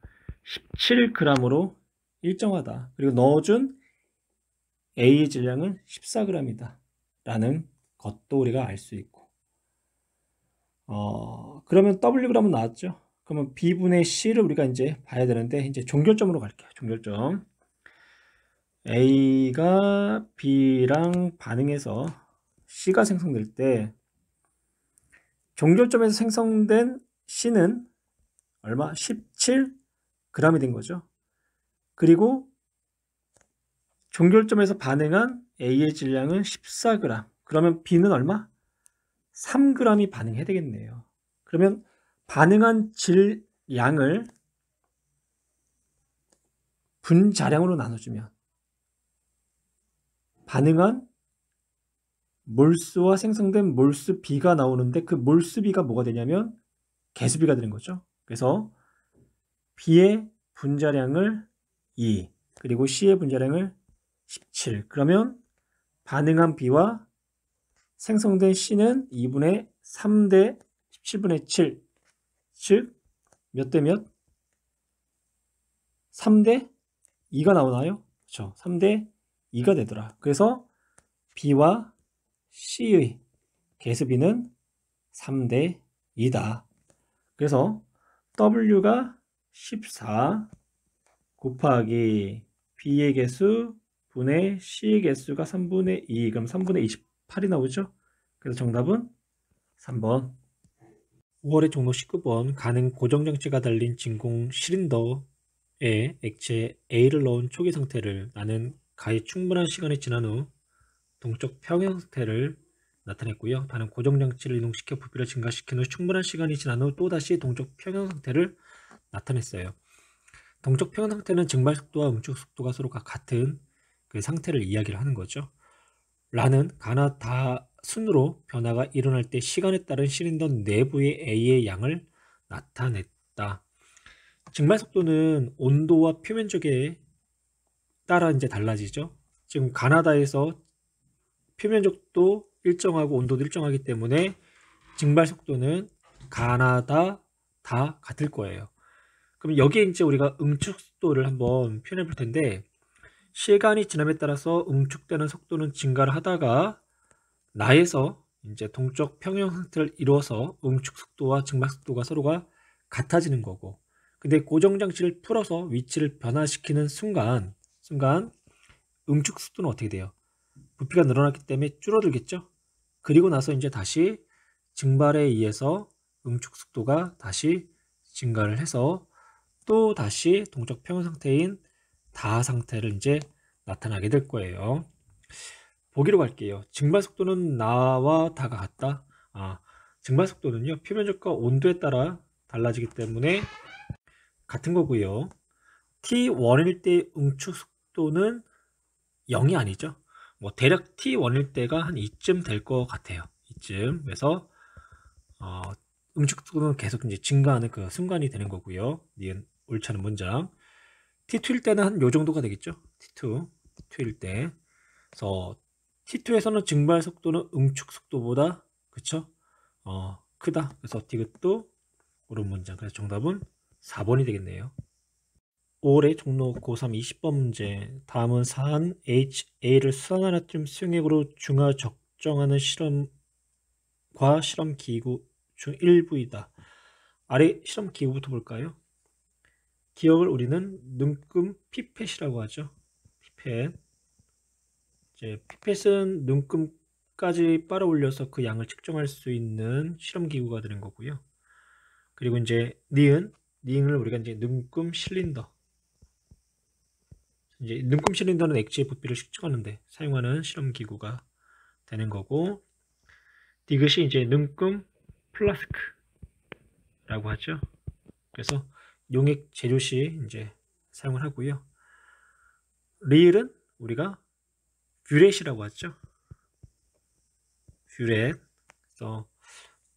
17g으로 일정하다. 그리고 넣어준 A의 질량은 14g이다 라는 것도 우리가 알 수 있고 그러면 Wg은 나왔죠. 그러면 B분의 C를 우리가 이제 봐야 되는데 이제 종결점으로 갈게요. 종결점 A가 B랑 반응해서 C가 생성될 때 종결점에서 생성된 C는 얼마? 17g이 된 거죠. 그리고 종결점에서 반응한 A의 질량은 14g. 그러면 B는 얼마? 3g이 반응해야 되겠네요. 그러면 반응한 질량을 분자량으로 나눠주면 반응한 몰수와 생성된 몰수 B가 나오는데 그 몰수 B가 뭐가 되냐면 개수 B가 되는 거죠. 그래서 B의 분자량을 2 그리고 C의 분자량을 17 그러면 반응한 B와 생성된 C는 2분의 3대 17분의 7 즉 몇 대 몇? 3대 2가 나오나요? 그렇죠. 3대 2가 되더라. 그래서 B와 C의 개수 B는 3대 2다. 그래서 W가 14 곱하기 B의 개수 분의 C의 개수가 3분의 2, 그럼 3분의 28이 나오죠? 그래서 정답은 3번. 5월의 종로 19번 가는 고정장치가 달린 진공 실린더에 액체 A를 넣은 초기 상태를 나는 가히 충분한 시간이 지난 후 동적 평형 상태를 나타냈고요. 다른 고정장치를 이동시켜 부피를 증가시킨 후 충분한 시간이 지난 후 또다시 동적 평형 상태를 나타냈어요. 동적 평형 상태는 증발 속도와 응축 속도가 서로 같은 그 상태를 이야기를 하는 거죠. 라는 가나 다 순으로 변화가 일어날 때 시간에 따른 실린더 내부의 A의 양을 나타냈다. 증발 속도는 온도와 표면적에 따라 이제 달라지죠. 지금 가나다에서 표면적도 일정하고 온도도 일정하기 때문에 증발 속도는 가나다 다 같을 거예요. 그럼 여기에 이제 우리가 응축 속도를 한번 표현해 볼 텐데, 시간이 지남에 따라서 응축되는 속도는 증가를 하다가 나에서 이제 동적 평형 상태를 이루어서 응축 속도와 증발 속도가 서로가 같아지는 거고, 근데 고정장치를 풀어서 위치를 변화시키는 순간 응축 속도는 어떻게 돼요? 부피가 늘어났기 때문에 줄어들겠죠? 그리고 나서 이제 다시 증발에 의해서 응축 속도가 다시 증가를 해서 또 다시 동적 평형 상태인 다 상태를 이제 나타나게 될 거예요. 보기로 갈게요. 증발 속도는 나와 다가 같다. 증발 속도는요, 표면적과 온도에 따라 달라지기 때문에 같은 거고요. T1일 때 응축 속도는 0이 아니죠. 뭐 대략 T1일 때가 한 이쯤 될 것 같아요. 이쯤. 그래서 응축 속도는 계속 이제 증가하는 그 순간이 되는 거고요. 니은 옳지 않은 문장. T2일 때는 한 요 정도가 되겠죠. T2일 때. 그래서 T2에서는 증발 속도는 응축 속도보다 그쵸? 크다. 그래서 디귿도 옳은 문장. 그래서 정답은 4번이 되겠네요. 5월의 종로 고3 20번 문제. 다음은 사한 HA를 수산화나트륨 수용액으로 중화 적정하는 실험과 실험 기구 중 일부이다. 아래 실험 기구부터 볼까요? 기억을 우리는 눈금 피펫이라고 하죠. 피펫. 이제 피펫은 눈금까지 빨아 올려서 그 양을 측정할 수 있는 실험 기구가 되는 거고요. 그리고 이제 니은을 우리가 이제 눈금 실린더. 이제 눈금 실린더는 액체의 부피를 측정하는데 사용하는 실험 기구가 되는 거고, 디귿이 이제 눈금 플라스크라고 하죠. 그래서 용액 제조 시 이제 사용을 하고요. 리을은 우리가 뷰렛이라고 하죠. 뷰렛. 그래서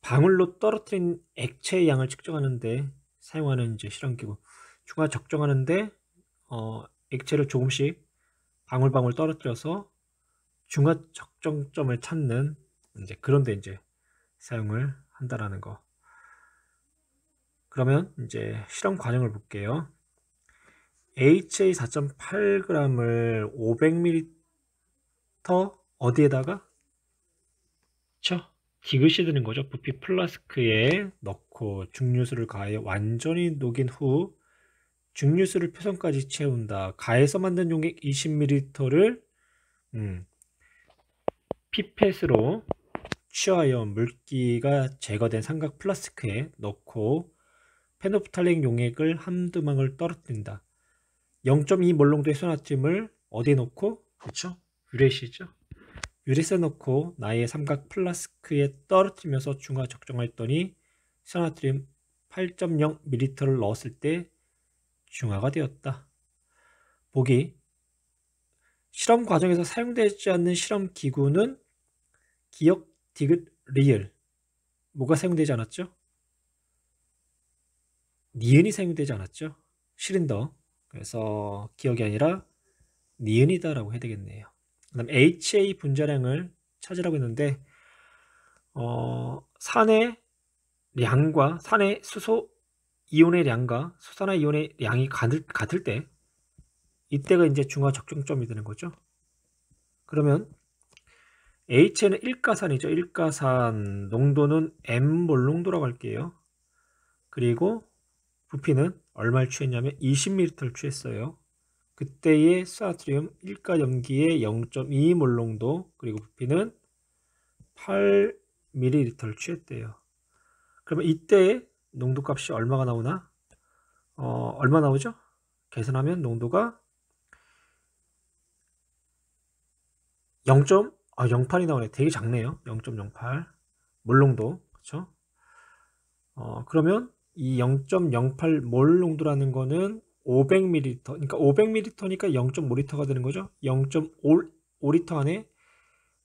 방울로 떨어뜨린 액체의 양을 측정하는데 사용하는 이제 실험기구. 중화 적정하는데 액체를 조금씩 방울방울 떨어뜨려서 중화 적정점을 찾는 이제 그런데 이제 사용을 한다라는 거. 그러면 이제 실험 과정을 볼게요. HA 4.8g을 500ml 어디에다가? 그쵸? 디귿이 드는 거죠. 부피 플라스크에 넣고 중류수를 가해 완전히 녹인 후 중류수를 표선까지 채운다. 가해서 만든 용액 20ml를 피펫으로 취하여 물기가 제거된 삼각 플라스크에 넣고 페노프탈렌 용액을 한두 방울 떨어뜨린다. 0.2 몰롱도의 소나트륨을 어디에 넣고? 그렇죠? 뷰렛이죠. 뷰렛에 넣고 나의 삼각 플라스크에 떨어뜨리면서 중화 적정했더니 소나트륨 8.0ml를 넣었을 때 중화가 되었다. 보기. 실험 과정에서 사용되지 않는 실험 기구는 기억, 디귿, 리을. 뭐가 사용되지 않았죠? 니은이 사용되지 않았죠? 실린더. 그래서 기억이 아니라 니은이다라고 해야 되겠네요. 그다음 HA 분자량을 찾으라고 했는데 산의 량과 산의 수소 이온의 량과 수산화 이온의 량이 같을 때 이때가 이제 중화 적정점이 되는 거죠. 그러면 HN은 일가산이죠. 일가산 농도는 M몰 농도라고 할게요. 그리고 부피는 얼마를 취했냐면 20ml를 취했어요. 그때의 수산나트륨 1가 염기의 0.2몰 농도 그리고 부피는 8ml를 취했대요. 그러면 이때 농도값이 얼마가 나오나? 얼마 나오죠? 계산하면 농도가 0.08이 나오네. 되게 작네요. 0.08 몰농도. 그쵸? 그러면 이 0.08 몰 농도라는 거는 500ml, 그러니까 500ml니까 0.5L가 되는 거죠. 0.5L 안에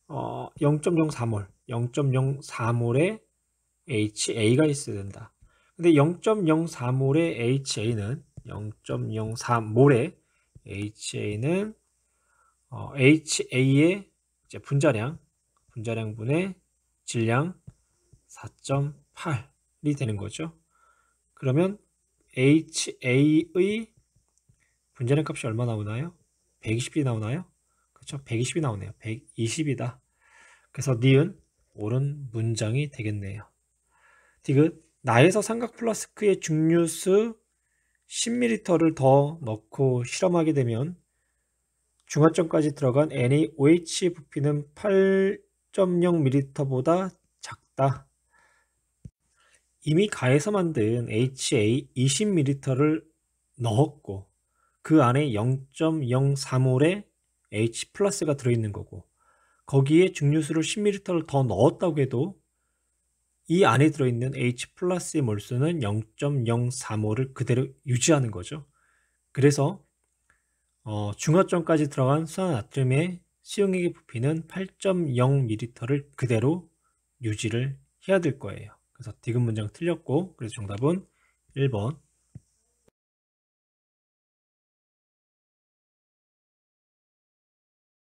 0.04몰, 0.04몰의 HA가 있어야 된다. 근데 0.04몰의 HA는 0.04몰의 HA는 HA의 이제 분자량분의 질량 4.8이 되는 거죠. 그러면 HA의 분자량 값이 얼마 나오나요? 120이 나오나요? 그렇죠? 120이 나오네요. 120이다. 그래서 니은 옳은 문장이 되겠네요. 디귿 나에서 삼각 플라스크에 증류수 10ml를 더 넣고 실험하게 되면 중화점까지 들어간 NaOH 부피는 8.0ml보다 작다. 이미 가해서 만든 HA 20ml를 넣었고 그 안에 0.03몰의 H 플러스가 들어있는 거고 거기에 증류수를 10ml를 더 넣었다고 해도 이 안에 들어있는 H 플러스의 몰수는 0.03몰을 그대로 유지하는 거죠. 그래서 중화점까지 들어간 수산나트륨의 시용액의 부피는 8.0ml를 그대로 유지를 해야 될 거예요. 그래서 디귿 문장 틀렸고 그래서 정답은 1번